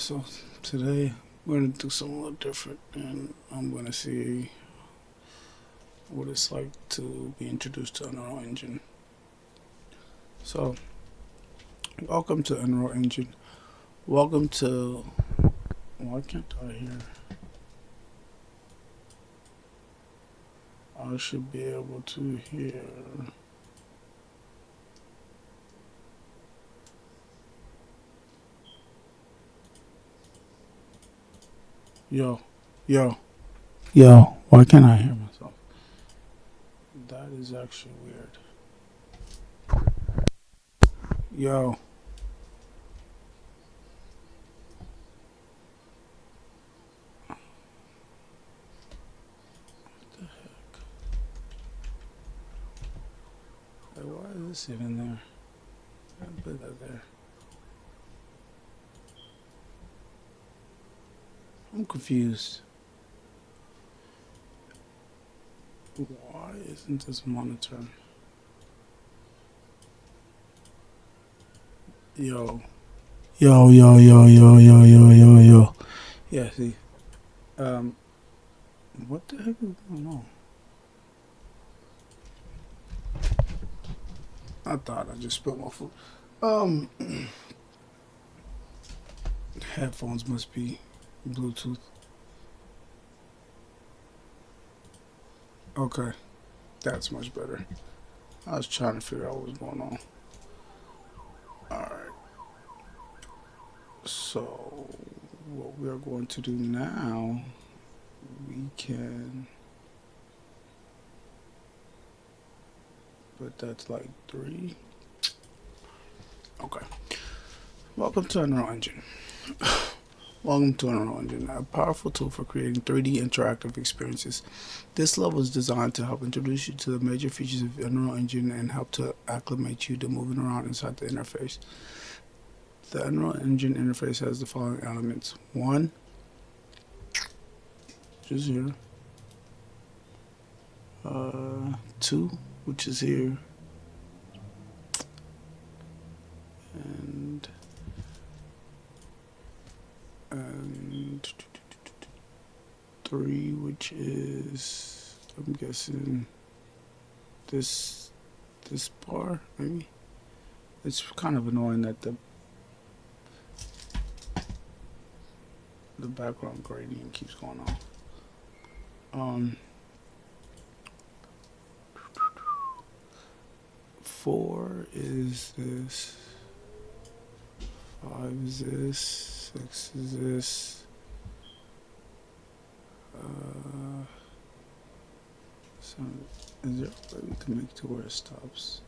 So today we're gonna do something a little different, and I'm gonna see what it's like to be introduced to Unreal Engine. So, welcome to Unreal Engine. Welcome to. Why can't I hear? I should be able to hear. Yo, yo, yo. Why can't I hear myself? That is actually weird. Yo, hey, why is this even there? I didn't put that there. I'm confused. Why isn't this monitor? Yo, yo. Yeah, see. Um, what the heck is going on? I thought I just spilled my food. Um, headphones must be Bluetooth. Okay, that's much better. I was trying to figure out what was going on. Alright, so what we are going to do now, we can. But that's like 3. Okay. Welcome to Unreal Engine. Welcome to Unreal Engine, a powerful tool for creating 3D interactive experiences. This level is designed to help introduce you to the major features of Unreal Engine and help to acclimate you to moving around inside the interface. The Unreal Engine interface has the following elements. 1, which is here. 2, which is here. And 3, which is, I'm guessing, this bar, maybe? It's kind of annoying that the background gradient keeps going on. 4 is this. 5 is this. 6 is this. So is there a way we can make it to where it stops?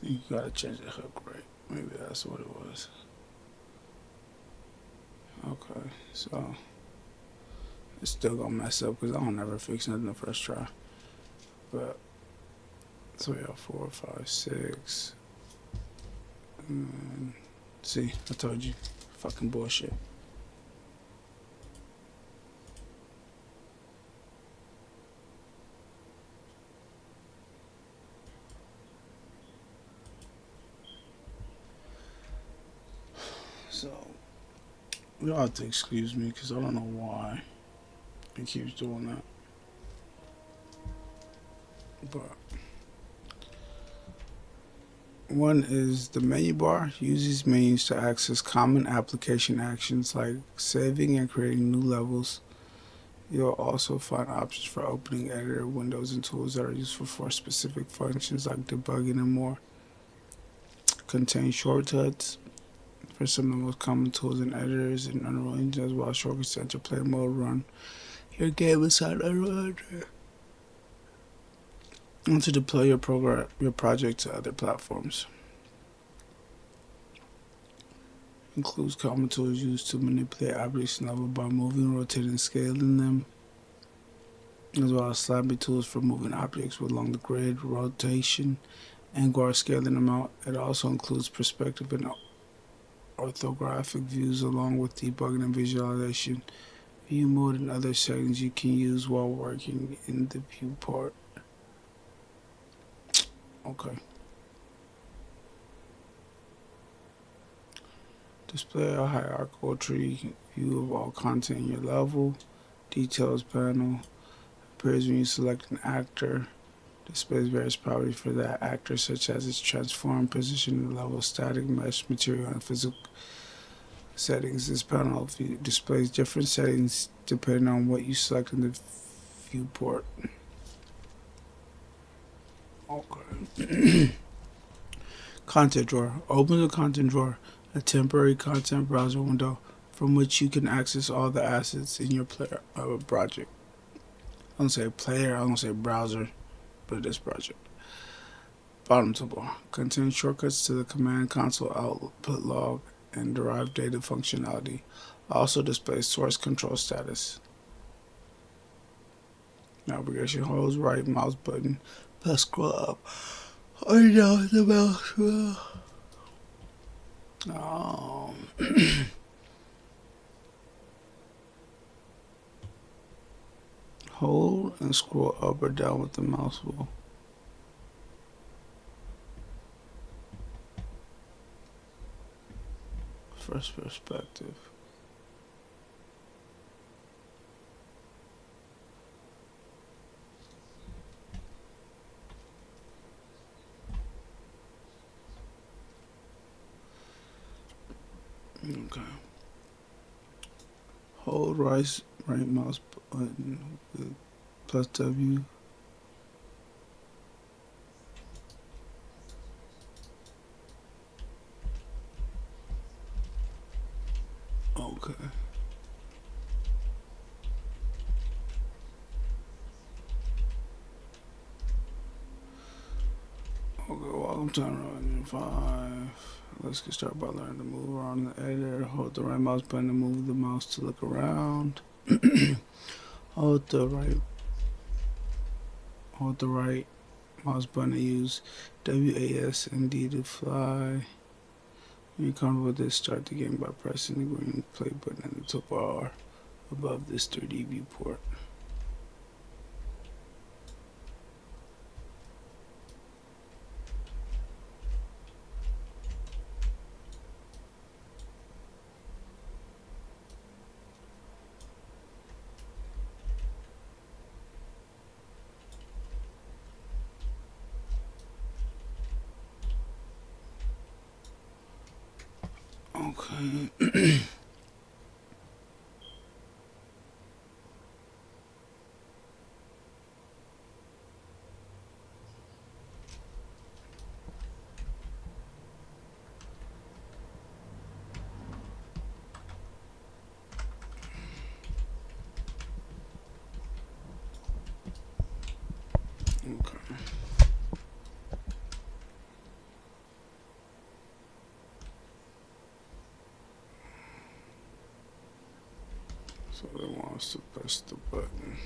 I think you gotta change the hook, right? Maybe that's what it was. Okay, so it's still gonna mess up because I don't ever fix nothing the first try. But so yeah, 4, 5, 6. See, I told you, fucking bullshit. So you'll have to excuse me because I don't know why it keeps doing that. But 1 is the menu bar. Use these menus to access common application actions like saving and creating new levels. You'll also find options for opening editor windows and tools that are useful for specific functions like debugging and more. Contain shortcuts for some of the most common tools and editors in Unreal Engine, as well as shortcuts to enter play mode, run your game inside Unreal Engine, and to deploy your project to other platforms. Includes common tools used to manipulate objects in level by moving, rotating, and scaling them. as well as slabbing tools for moving objects along the grid, rotation, and or scaling them out. It also includes perspective and orthographic views along with debugging and visualization. View mode and other settings you can use while working in the viewport. Okay. Display a hierarchical tree view of all content in your level. Details panel appears when you select an actor. Displays various properties for that actor, such as its transform, position, level, static, mesh, material, and physical settings. This panel displays different settings depending on what you select in the viewport. Okay. Content drawer. Open the content drawer, a temporary content browser window from which you can access all the assets in your player project. I don't say player, I don't say browser, but it is project. Bottom toolbar contains shortcuts to the command console output log and derived data functionality. Also displays source control status. Navigation holds right mouse button, plus scroll up or down the mouse wheel. Hold and scroll up or down with the mouse wheel. First perspective. Okay. Hold right mouse button with plus W. Okay. Okay, welcome to Unreal 5. Let's get started by learning to move around the editor. Hold the right mouse button to move the mouse to look around. Hold the right mouse button to use WASD to fly. When you're comfortable with this, start the game by pressing the green play button at the top bar above this 3D viewport. Okay. Okay. So they want us to press the button.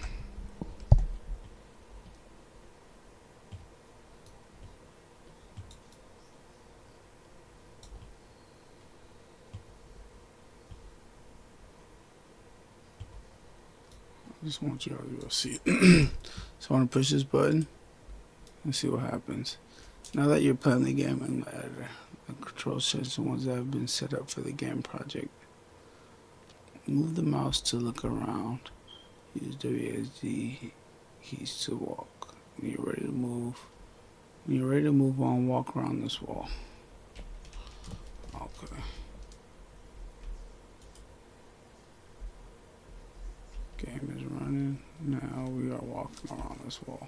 I just want you all to see it. So I want to push this button and see what happens. Now that you're playing the game in the editor, the controls change the ones that have been set up for the game project. Move the mouse to look around. Use WASD keys to walk. When you're ready to move on, walk around this wall. Okay. Game is running. Now we are walking around this wall.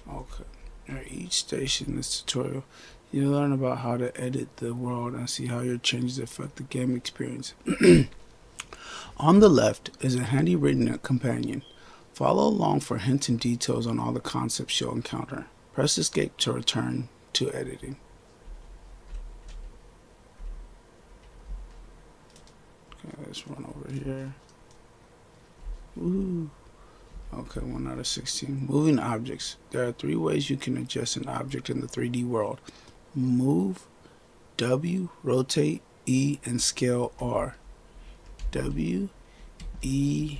Okay. At each station in this tutorial, you learn about how to edit the world and see how your changes affect the game experience. On the left is a handy written companion. Follow along for hints and details on all the concepts you'll encounter. Press escape to return to editing. Okay, let's run over here. Ooh. Okay, 1 out of 16. Moving objects. There are 3 ways you can adjust an object in the 3D world. Move, W, rotate, E, and scale R. W, E,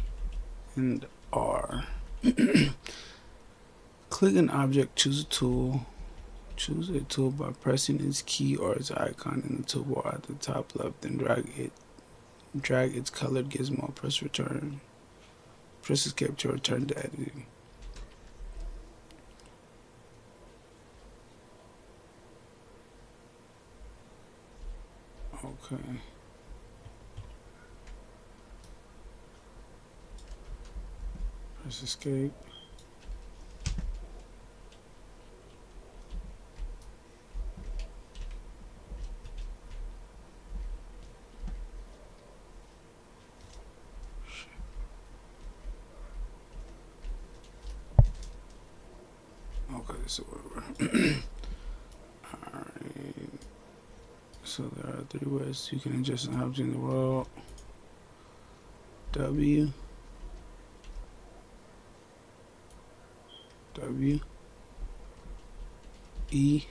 and R. Click an object, choose a tool. Choose a tool by pressing its key or its icon in the toolbar at the top left, then drag its colored gizmo. Press return. Press escape to return to editing. Okay. Press escape. Okay, so whatever. Alright. So there are 3 ways you can adjust an object in the world. W, W, E,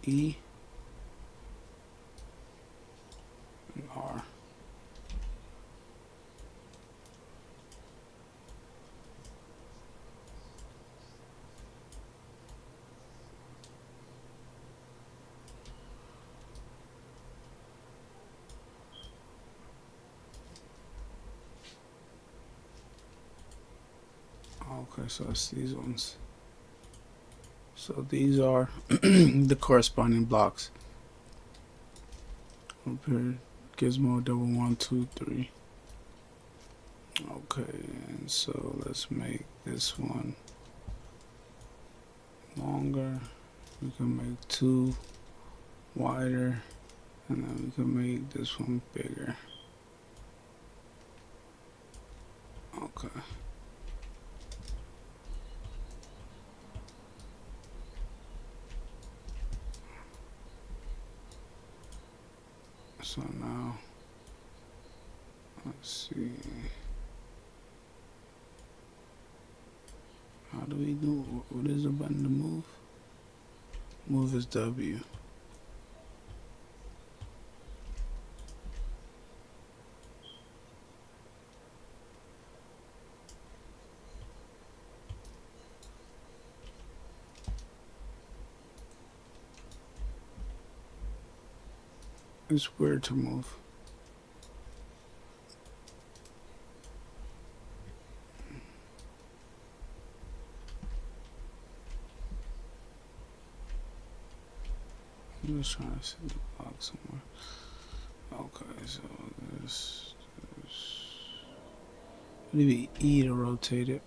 E, and R. Okay, so it's these ones. So these are the corresponding blocks. Up here, gizmo double 1, 2, 3. Okay, and so let's make this one longer. We can make 2 wider, and then we can make this one bigger. Okay. So now, let's see. How do we do? What is the button to move? Move is W. It's weird to move. I'm just trying to set the block somewhere. Okay, so this maybe E to rotate it.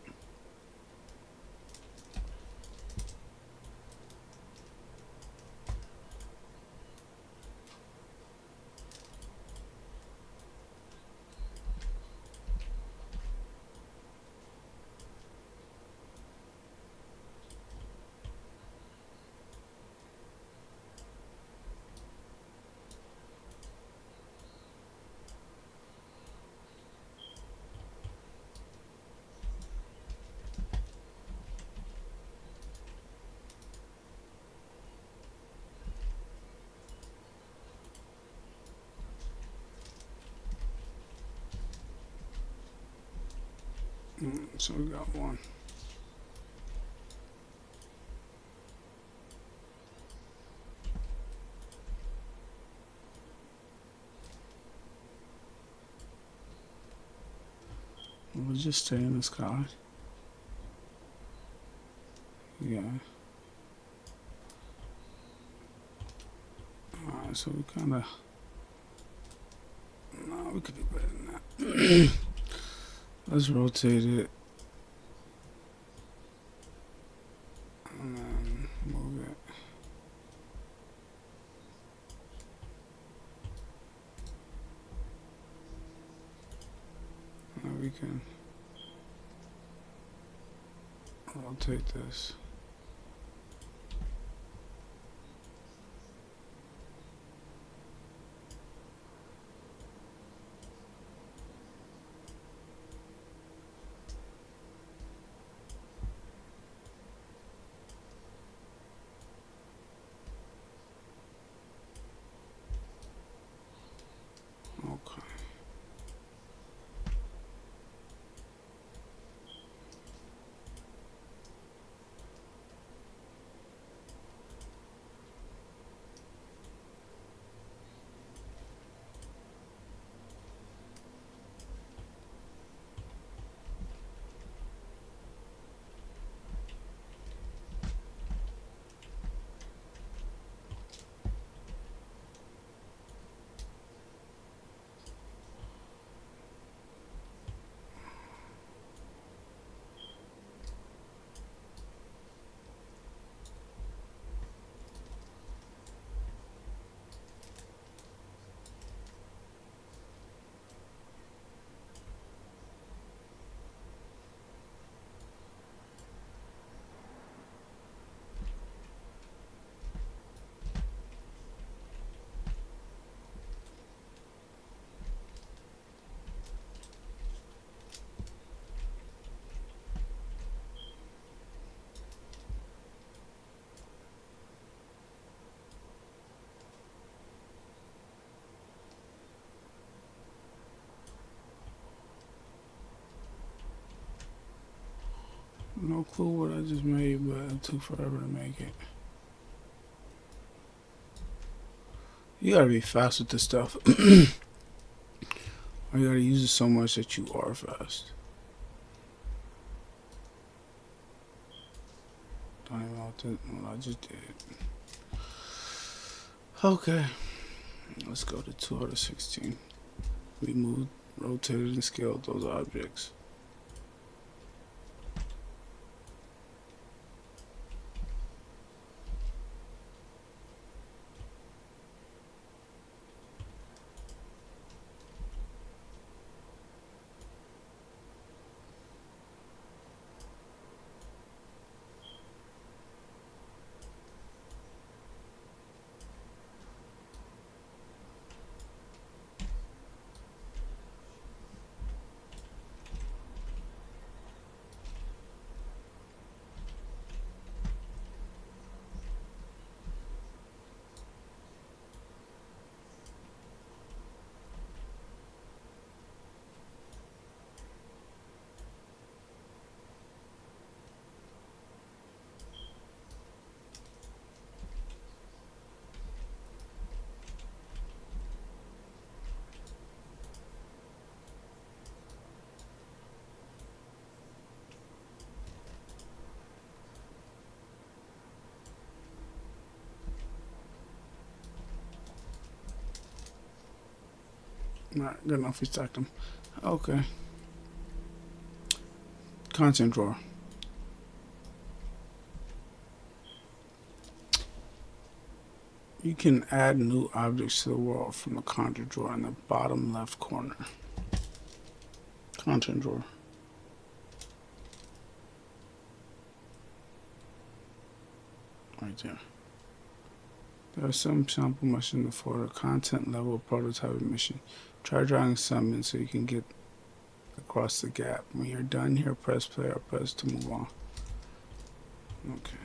So we got one. We'll just stay in the sky. Yeah. Alright, so we kinda, no, we could do better than that. Let's rotate it. And then move it. And we can rotate this. No clue what I just made, but it took forever to make it. You gotta be fast with this stuff. Or you gotta use it so much that you are fast. Don't even know what I just did. Okay, let's go to 2 out of 16. We moved, rotated, and scaled those objects. Alright, good enough. We stacked them. Okay. Content drawer. You can add new objects to the world from the content drawer in the bottom left corner. Content drawer. Right there. There are some sample missions for the content level prototyping mission. Try drawing something so you can get across the gap. When you're done here, press play or press to move on. Okay.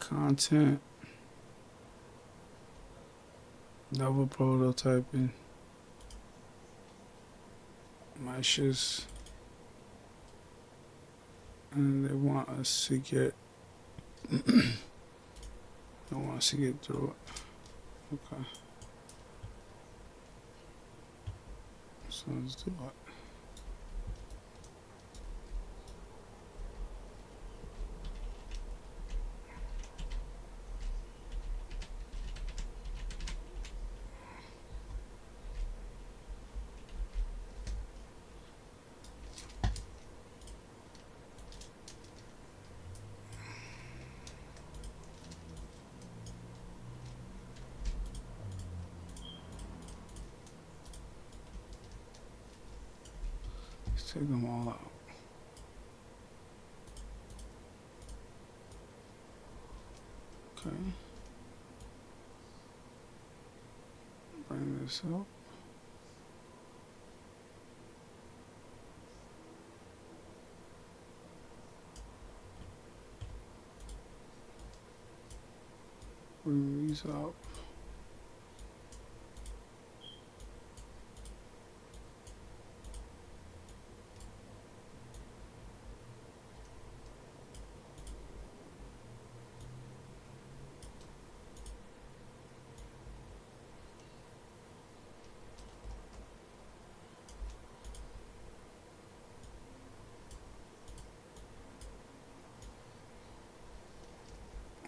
Content. Level prototyping. Meshes. And they want us to get they want us to get through it. Okay. So let's do it. Let's take them all out. Okay. Bring this up. Bring these up.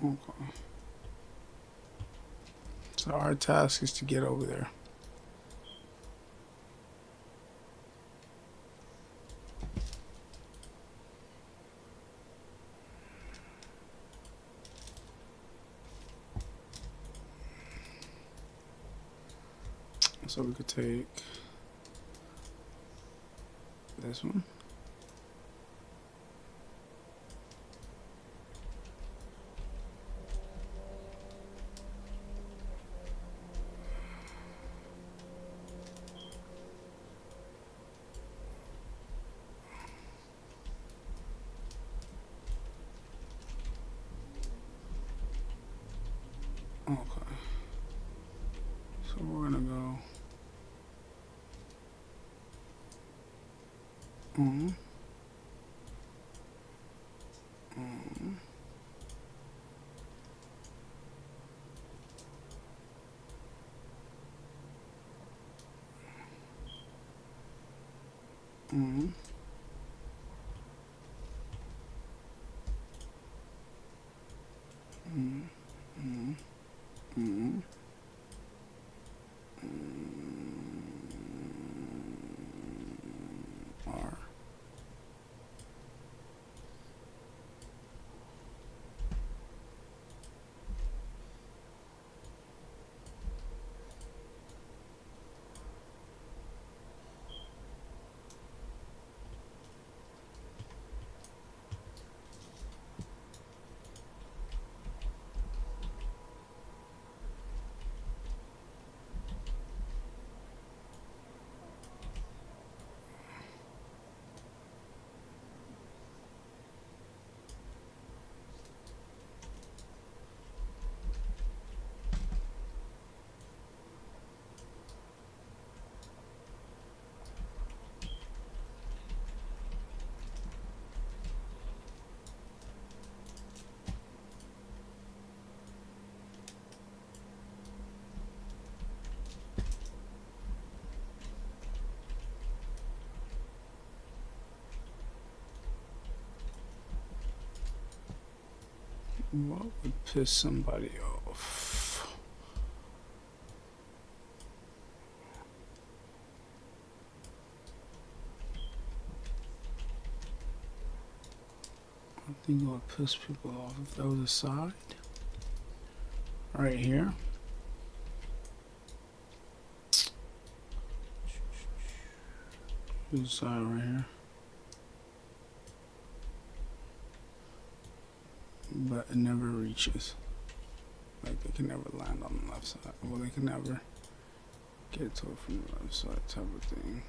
Okay. So our task is to get over there. So we could take this one. So we're gonna go on, on, on, on, on, on, R. What would piss somebody off? I think it would piss people off if there was a side right here. There's a side right here. But it never reaches. Like they can never land on the left side. Well, they can never get to it from the left side type of thing.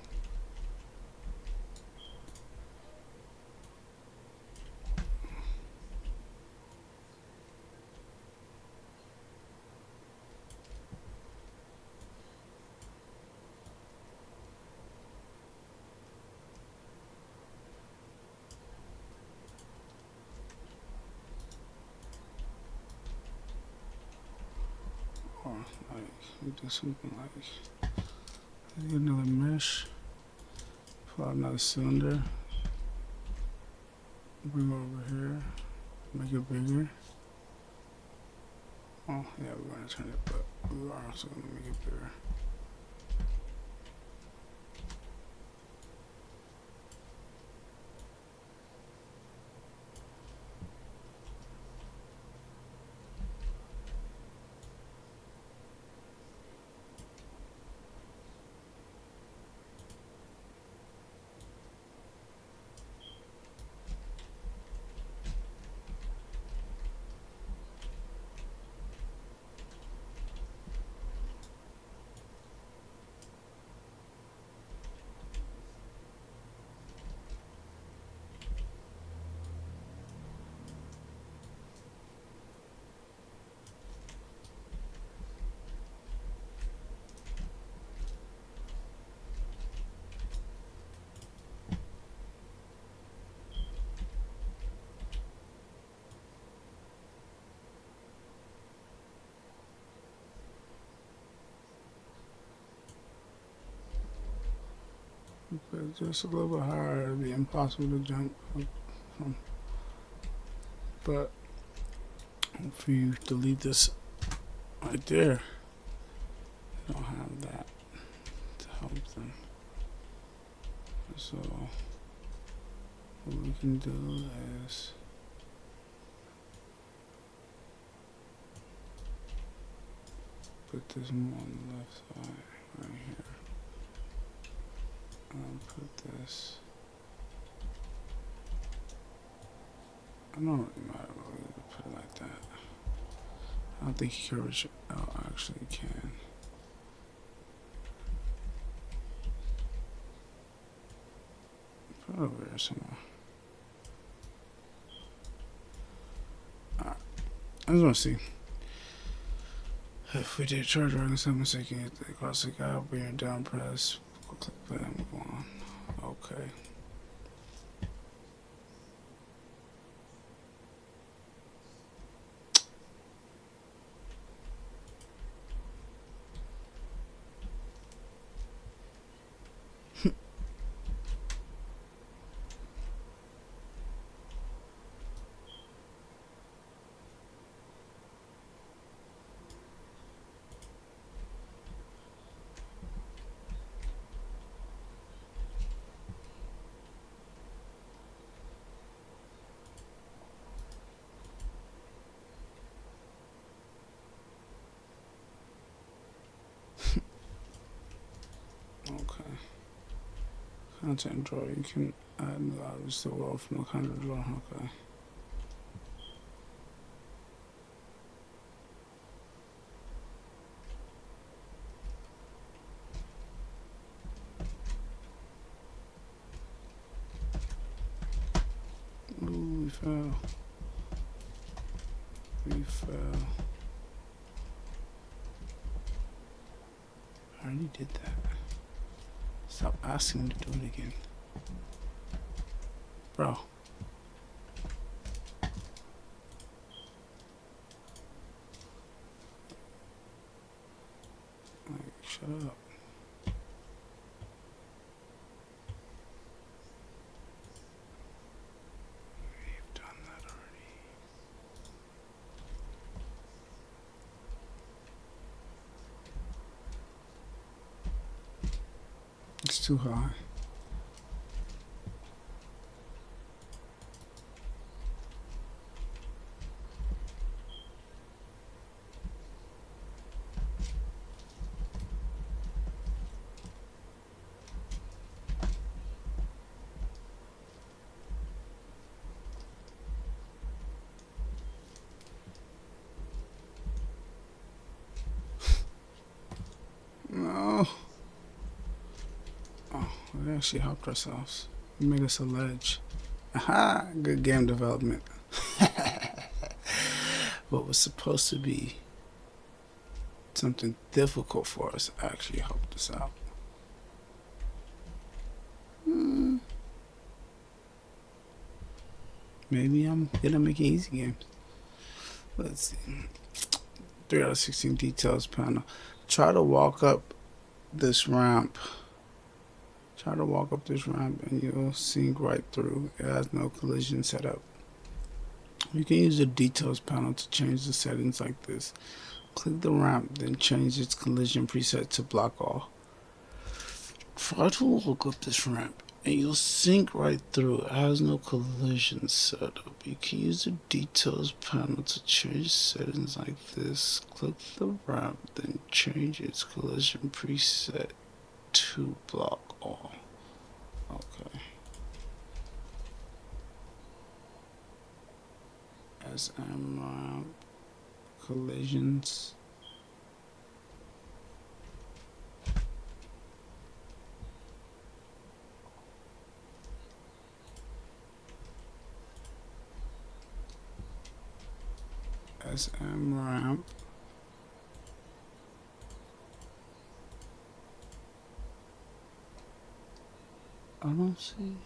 Or like we do something like get another mesh, pull out another cylinder, bring it over here, make it bigger. Oh yeah, we're gonna turn it, but we are also gonna make it bigger. But just a little bit higher, it'd be impossible to jump from. But if you delete this right there, they don't have that to help them. So what we can do is put this more on the left side right here. And put this. I don't really matter really to put it like that. I don't think you can reach it. Oh, actually can. Put it over there somewhere. Alright. I just want to see. If we did charge running some mistake, you hit the classic out, bring your down press, click play and move on. Okay. Okay. Content draw. You can add new objects to the world from the content draw. Okay. Ooh, we fell. We fell. I already did that. Stop asking me to do it again. Bro. Like, shut up. We've done that already. It's too high. No. Oh, we actually helped ourselves. We made us a ledge. Aha! Good game development. What was supposed to be something difficult for us actually helped us out. Maybe I'm gonna make easy games. Let's see. 3 out of 16 details panel. Try to walk up this ramp. Try to walk up this ramp and you'll sink right through. It has no collision setup. You can use the details panel to change the settings like this. Click the ramp, then change its collision preset to block all. Try to walk up this ramp and you'll sink right through. It has no collision setup. You can use the details panel to change settings like this. Click the ramp, then change its collision preset to block all. Okay. SM ramp collisions. SM ramp. I don't see.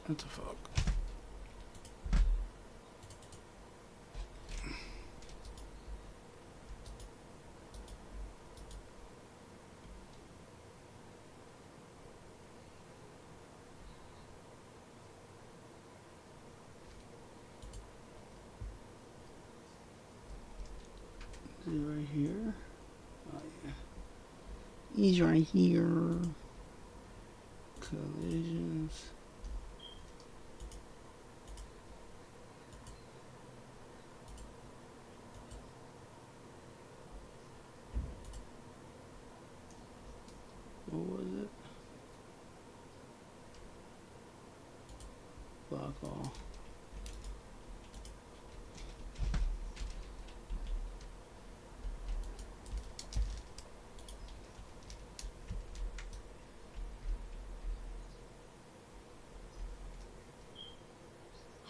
What the fuck? Is he right here? Oh yeah. He's right here. Collisions. What was it? Block all.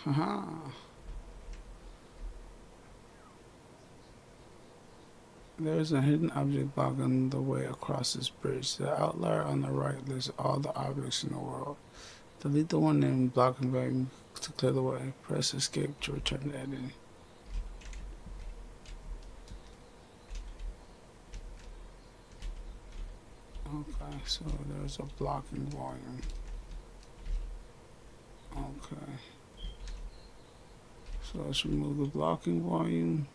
Haha. There is a hidden object blocking the way across this bridge. The outlier on the right lists all the objects in the world. Delete the one named blocking value to clear the way. Press escape to return to editing. Okay, so there's a blocking volume. Okay. So let's remove the blocking volume.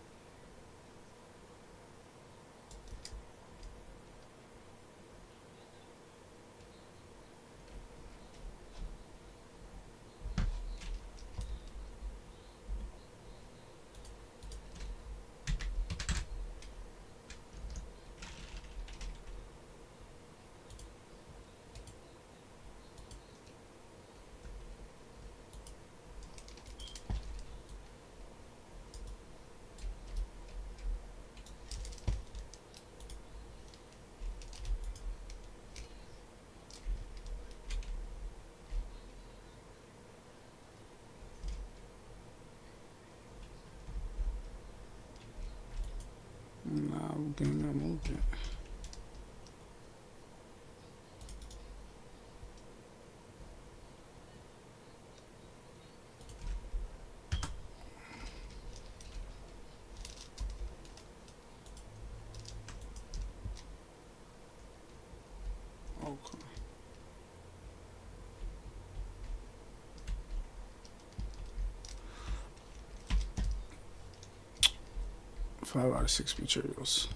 Now we're getting that movement. Okay. 5 out of 6 materials.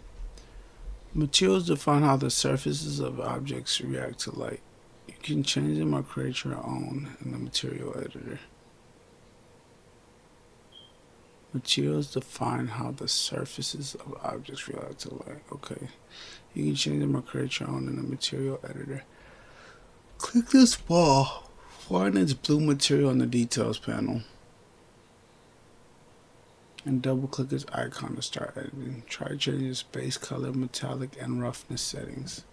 Materials define how the surfaces of objects react to light. You can change them or create your own in the material editor. Materials define how the surfaces of objects react to light. Okay. You can change them or create your own in the material editor. Click this ball. Find its blue material in the details panel. And double click its icon to start editing. Try changing its base color, metallic, and roughness settings.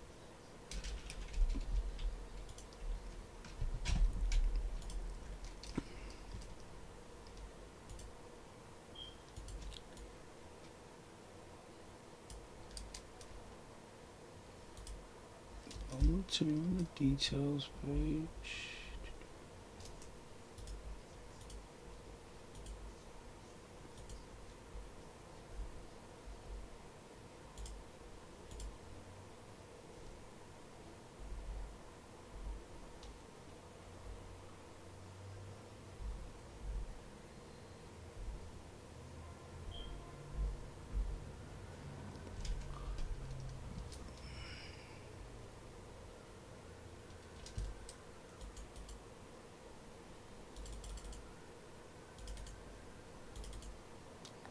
Material in the details page.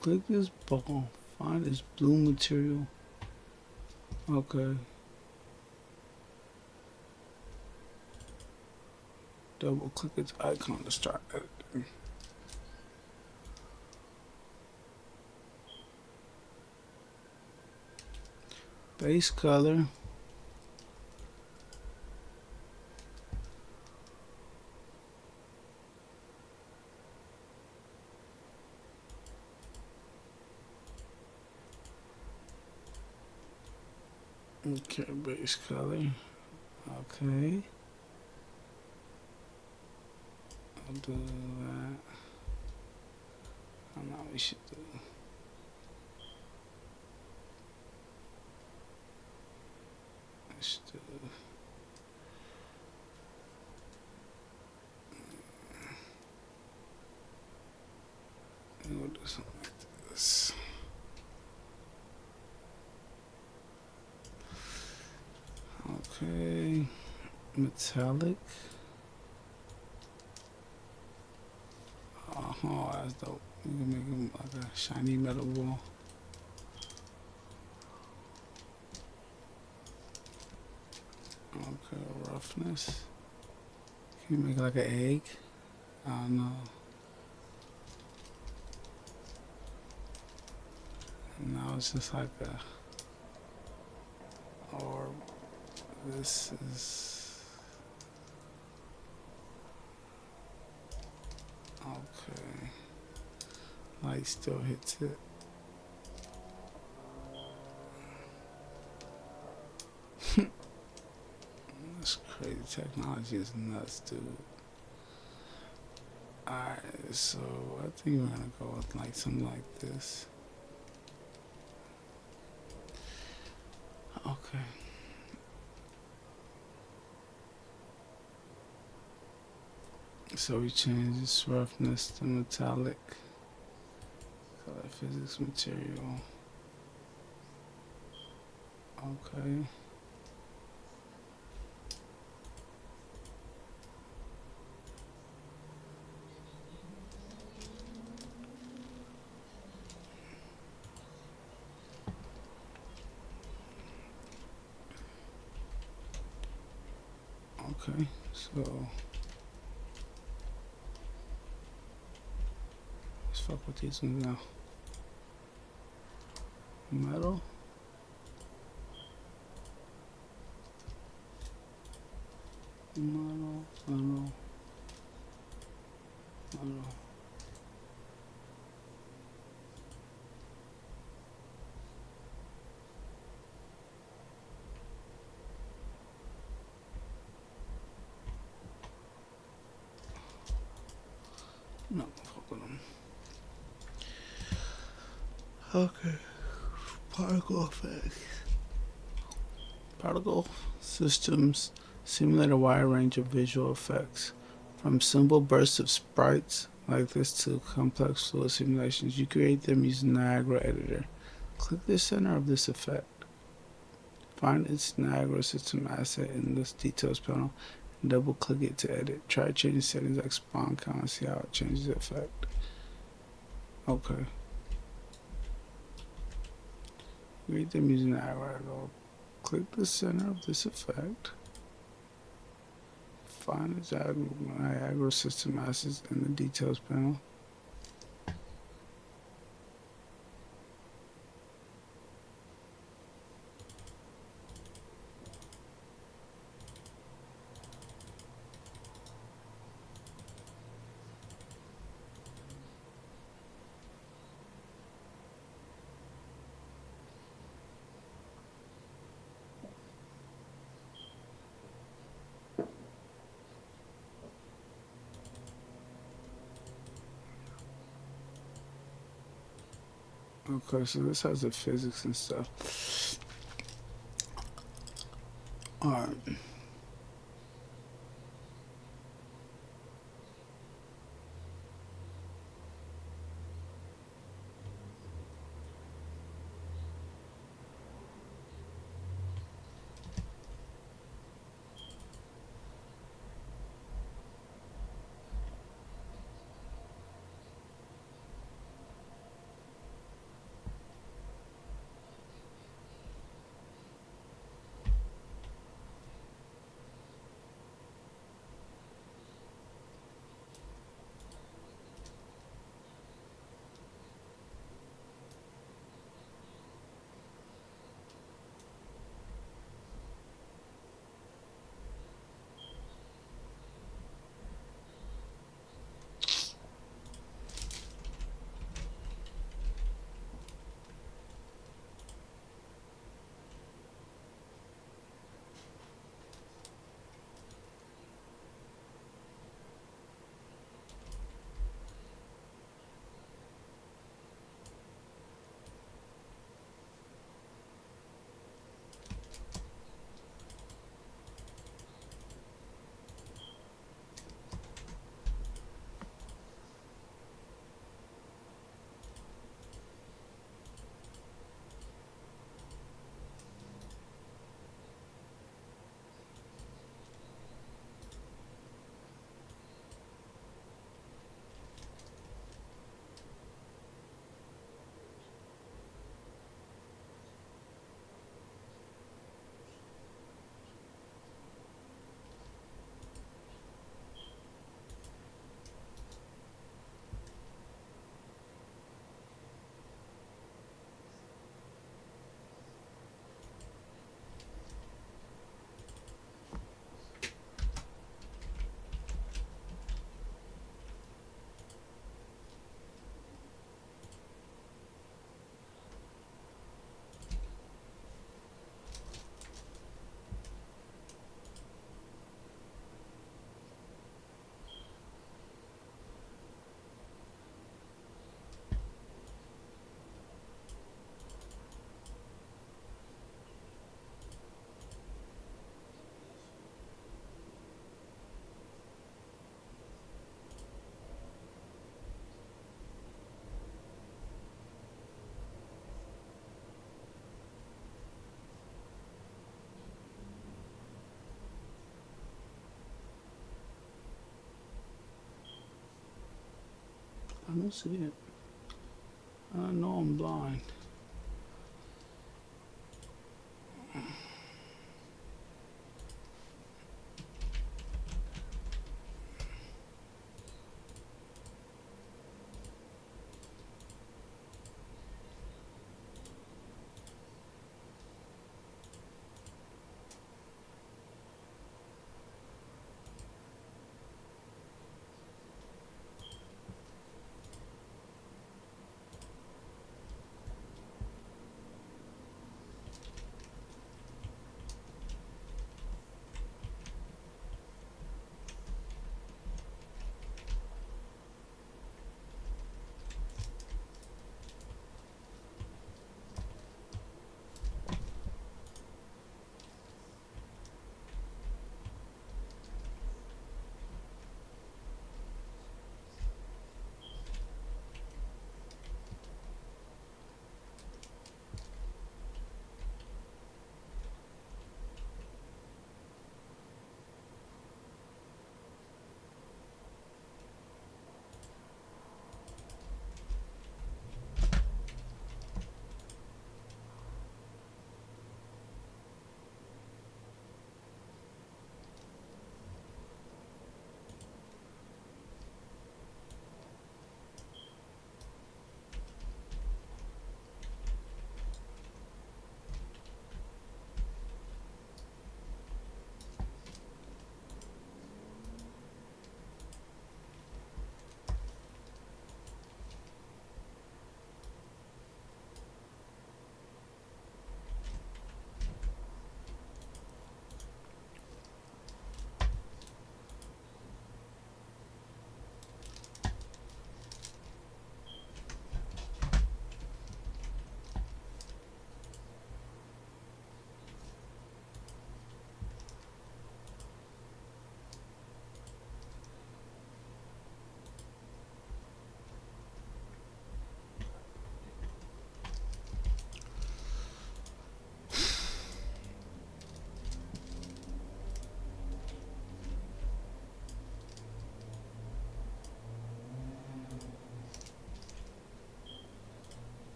Click this ball. Find its blue material. Okay. Double click its icon to start editing. Base color. Okay, base color. Okay. I'll do that. I know we should do. Let's do. We'll do something like this. Okay. Metallic. Oh, that's dope. We can make them like a shiny metal ball. Okay, roughness. Can you make it like an egg? I don't know. Now it's just like a orb. This is Okay. Light still hits it. That's crazy. Technology is nuts, dude. Alright, so I think we're gonna go with like something like this. Okay. So we change this roughness to metallic. Color physics material. Okay. Okay. So let's fuck with these ones now. Metal. Metal. Metal. Metal. No, fuck with them. Okay. Particle effects. Particle systems simulate a wide range of visual effects, from simple bursts of sprites like this to complex fluid simulations. You create them using Niagara Editor. Click the center of this effect. Find its Niagara system asset in this details panel and double click it to edit. Try changing settings like spawn count and see how it changes the effect. Okay. Create them using Niagara Editor. Click the center of this effect. Find its Niagara system assets in the details panel. Okay, so this has the physics and stuff. Alright. don't see it. I know I'm blind.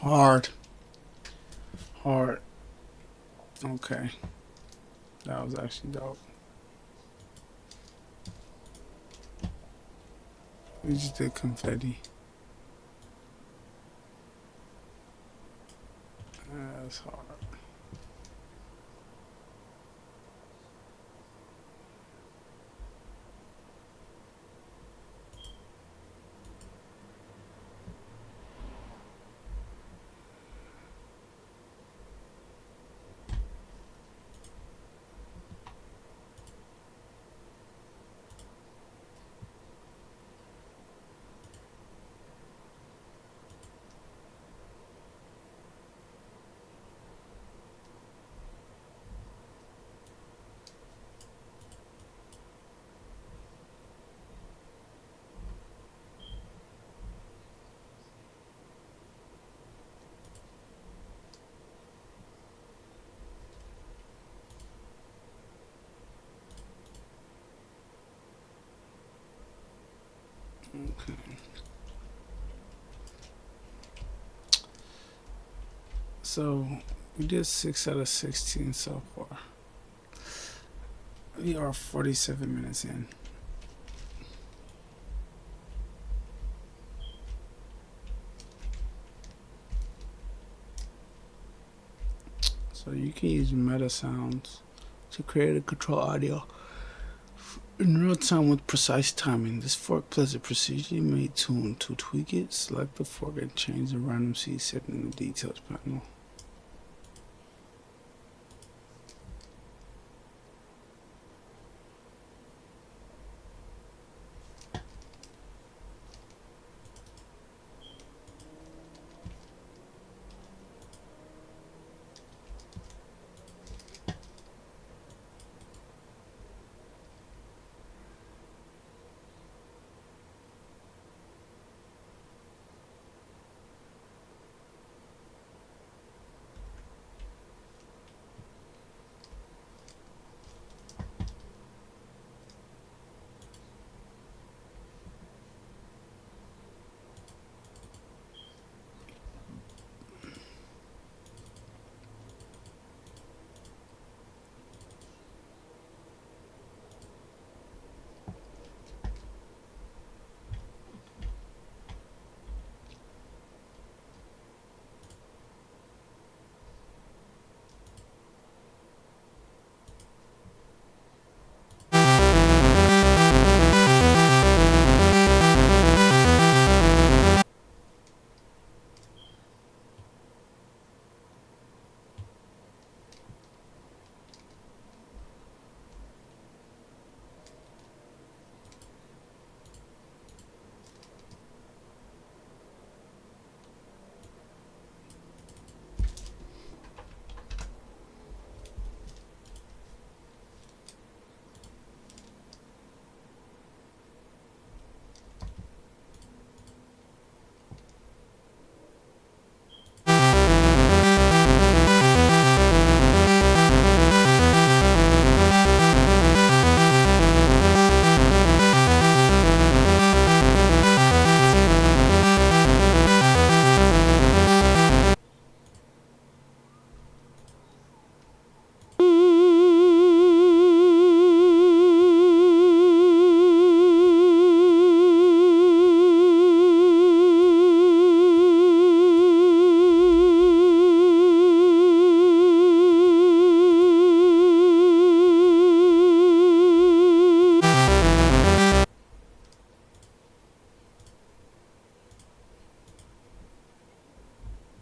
Hard. Hard. Okay. That was actually dope. We just did confetti. That's hard. Okay. So we did 6 out of 16 so far. We are 47 minutes in. So you can use meta sounds to create and control audio in real time with precise timing. This fork plays a procedurally made tune. To tweak it, select the fork and change the random seed setting in the details panel.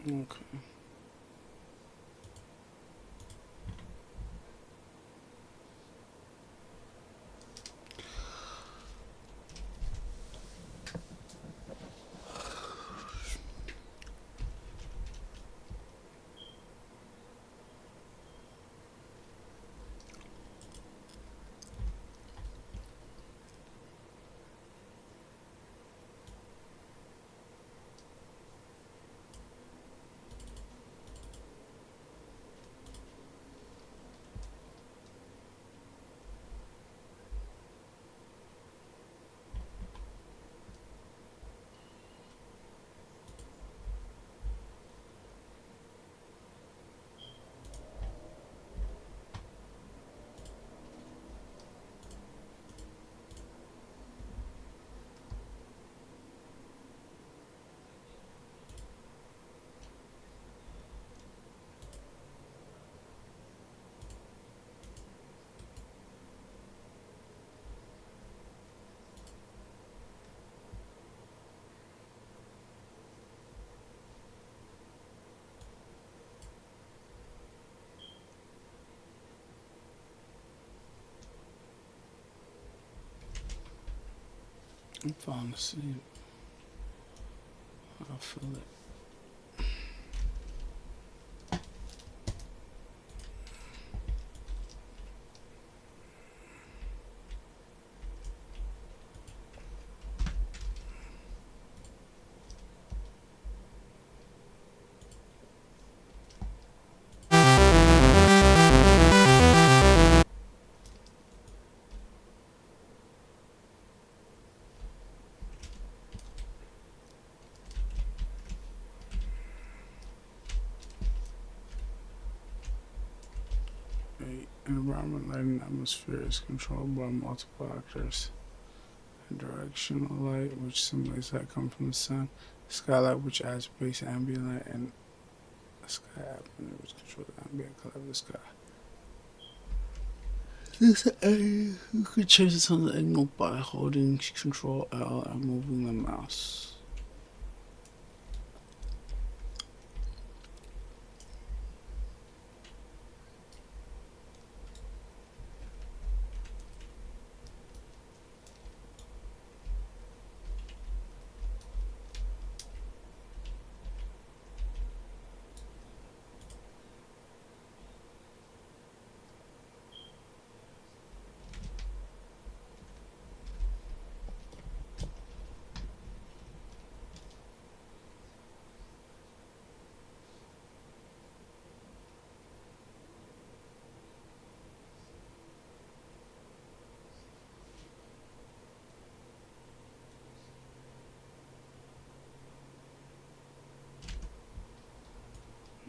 Okay. I'm falling asleep. I feel it. Environment lighting atmosphere is controlled by multiple actors. Directional light, which simulates light coming from the sun. Skylight, which adds base ambient light, and a sky apparatus, which controls the ambient color of the sky. This area, you can change the sun's angle by holding Control L and moving the mouse.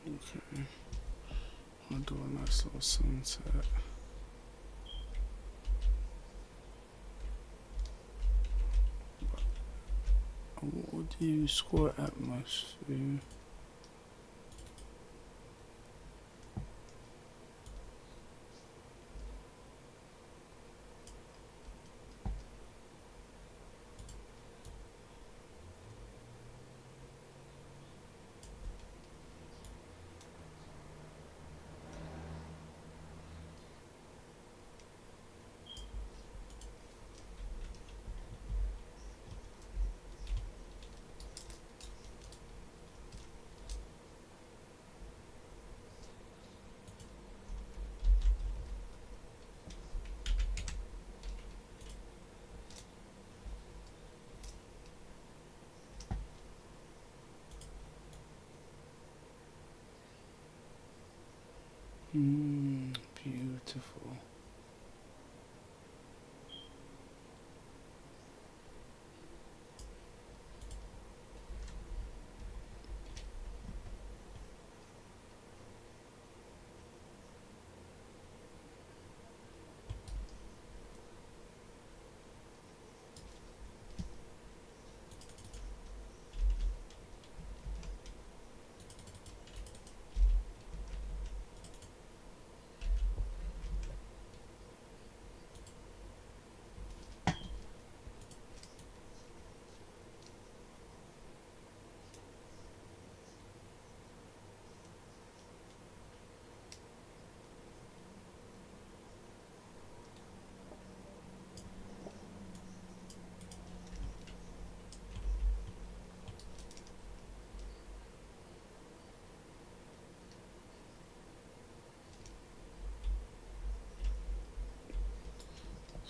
Okay, I'll do a nice little sunset. What do you score atmosphere? Beautiful.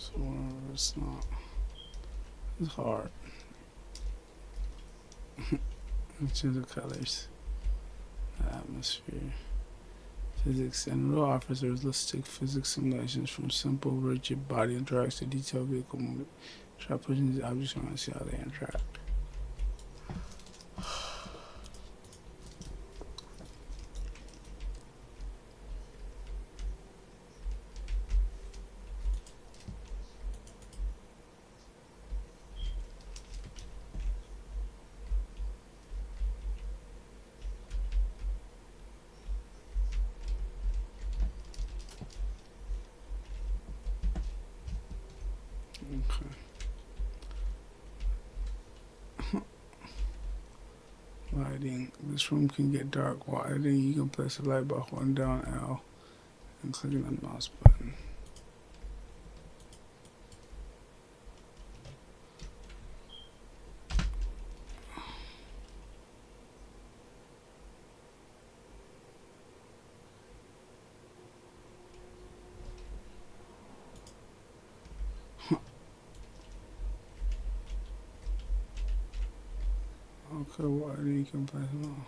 So it's not. It's hard. Change the colors, the atmosphere. Physics and real offers realistic physics simulations from simple rigid body interacts to detailed vehicle movement. Try pushing these objects around and see how they interact. Okay. Lighting. This room can get dark. While editing, you can place a light by holding down L and clicking the mouse button. Okay, while editing, you can place it on.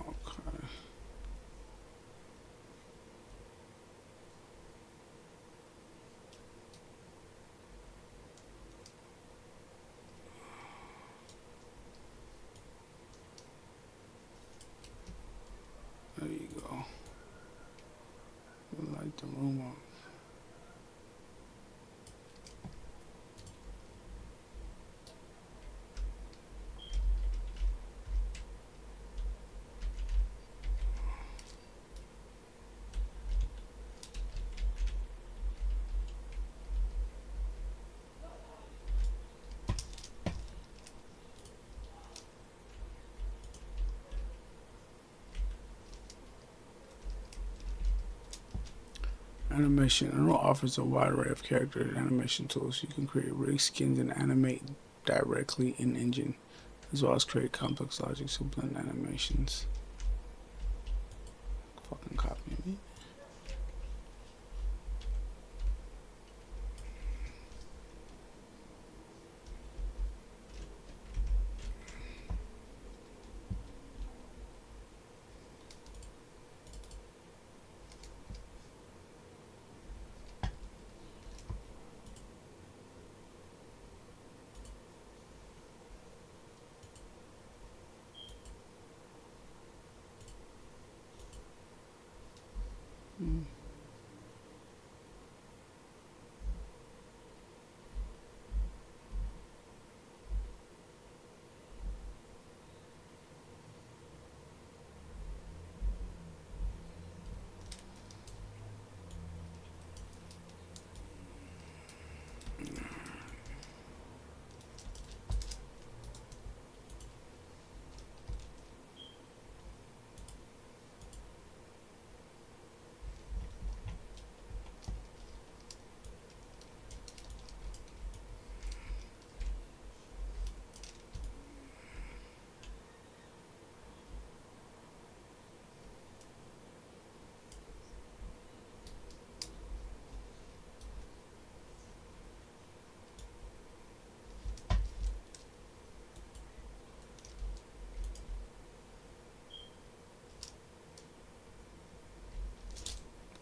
Okay. the room up. Animation. Unreal offers a wide array of character and animation tools. You can create rig skins and animate directly in engine, as well as create complex logic to blend animations. Fucking copy me.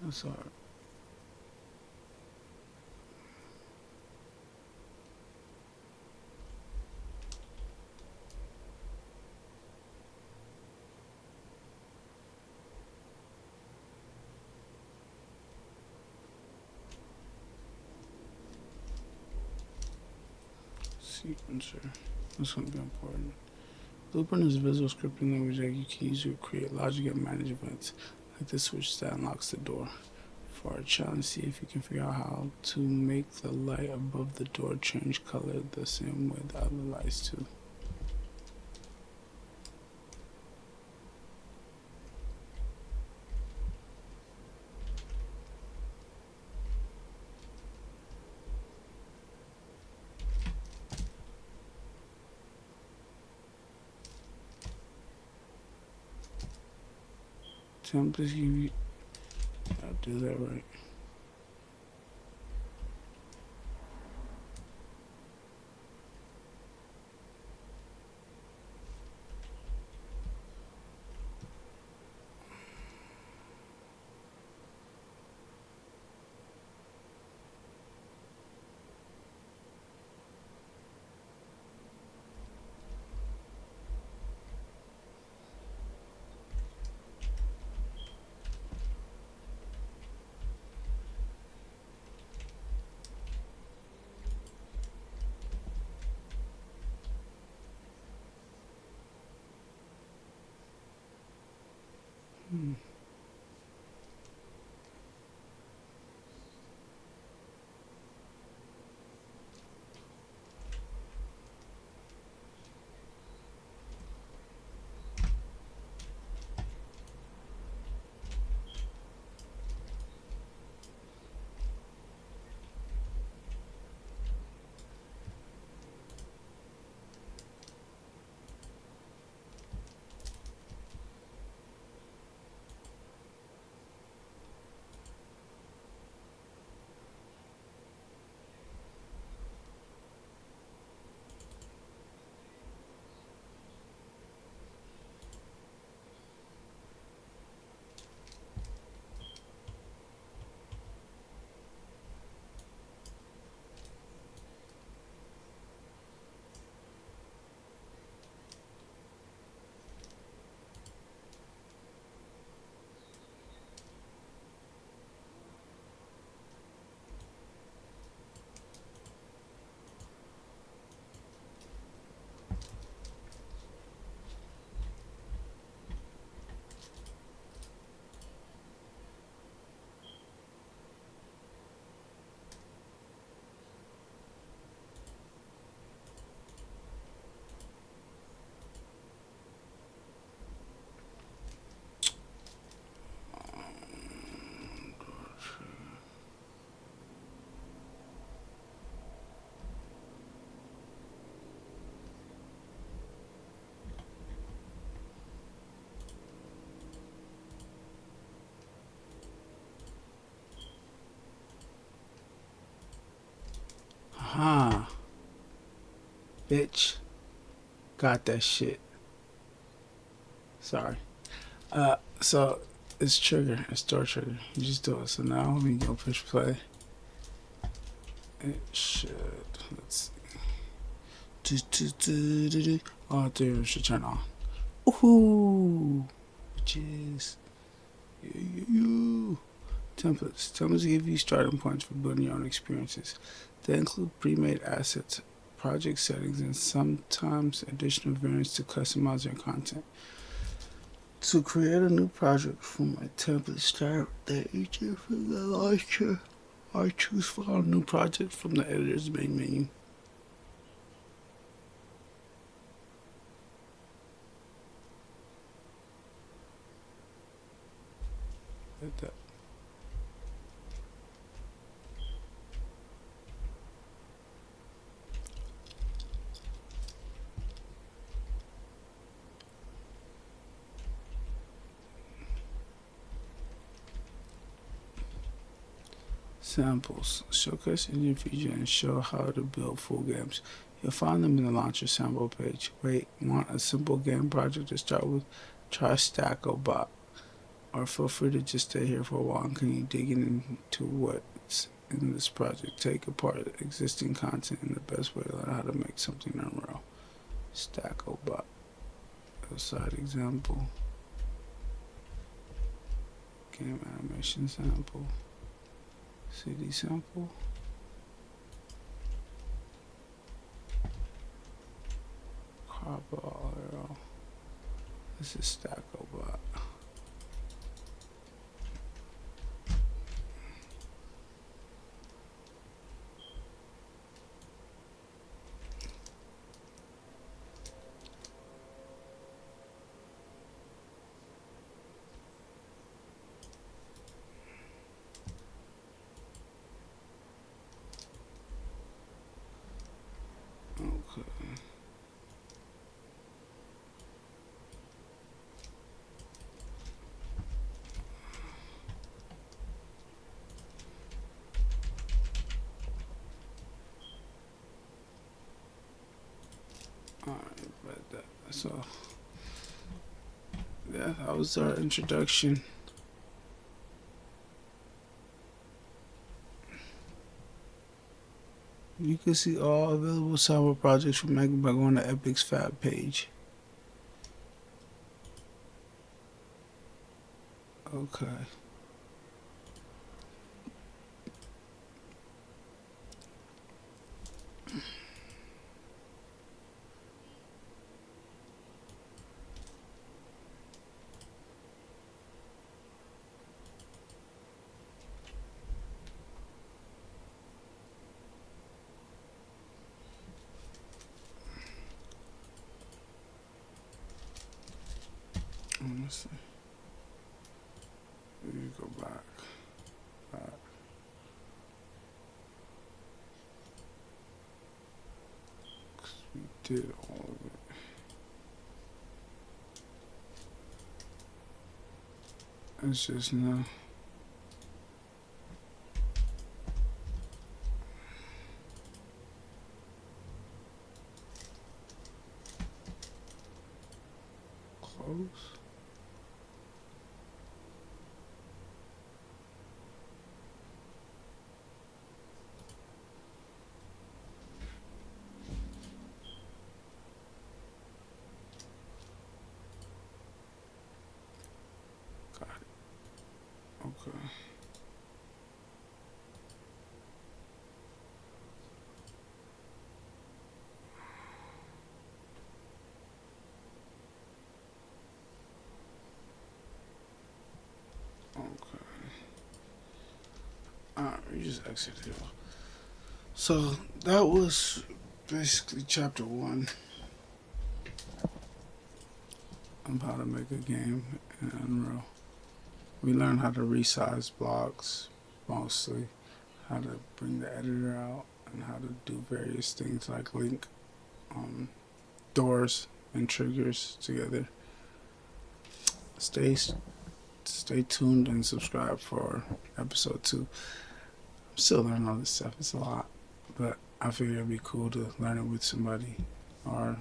That's all right. Sequencer. That's going to be important. Blueprint is a visual scripting language that you can use to create logic and manage events, like the switch that unlocks the door. For our challenge, see if you can figure out how to make the light above the door change color the same way the other lights do. Templates give you. I'll do that right. Huh. Bitch. Got that shit. Sorry. So it's trigger. It's door trigger. You just do it. So now we go push play. It should. Let's see. All three should turn on. Ooh. Bitches. You. Templates. Templates give you starting points for building your own experiences. They include pre-made assets, project settings, and sometimes additional variants to customize your content. To create a new project from a template, start the agent from the launcher or choose file a new project from the editor's main menu. Like that. Samples. Showcase engine feature and show how to build full games. You'll find them in the launcher sample page. Wait, want a simple game project to start with? Try StackObot. Or feel free to just stay here for a while and continue digging into what's in this project. Take apart existing content and the best way to learn how to make something unreal. StackObot. Side example. Game animation sample. CD sample. Carball arrow. This is StackObot. Okay. Alright, but so yeah, that was our introduction. You can see all available software projects from Megan by going to Epic's Fab page. Okay. Let's see. Let me go back. We did all of it. It's just now. Close. Got it. Okay. Okay. Alright, we just exit here. So that was basically chapter 1 of how to make a game in Unreal. We learned how to resize blocks, mostly, how to bring the editor out, and how to do various things like link doors and triggers together. Stay tuned and subscribe for episode 2. I'm still learning all this stuff. It's a lot, but I figured it'd be cool to learn it with somebody or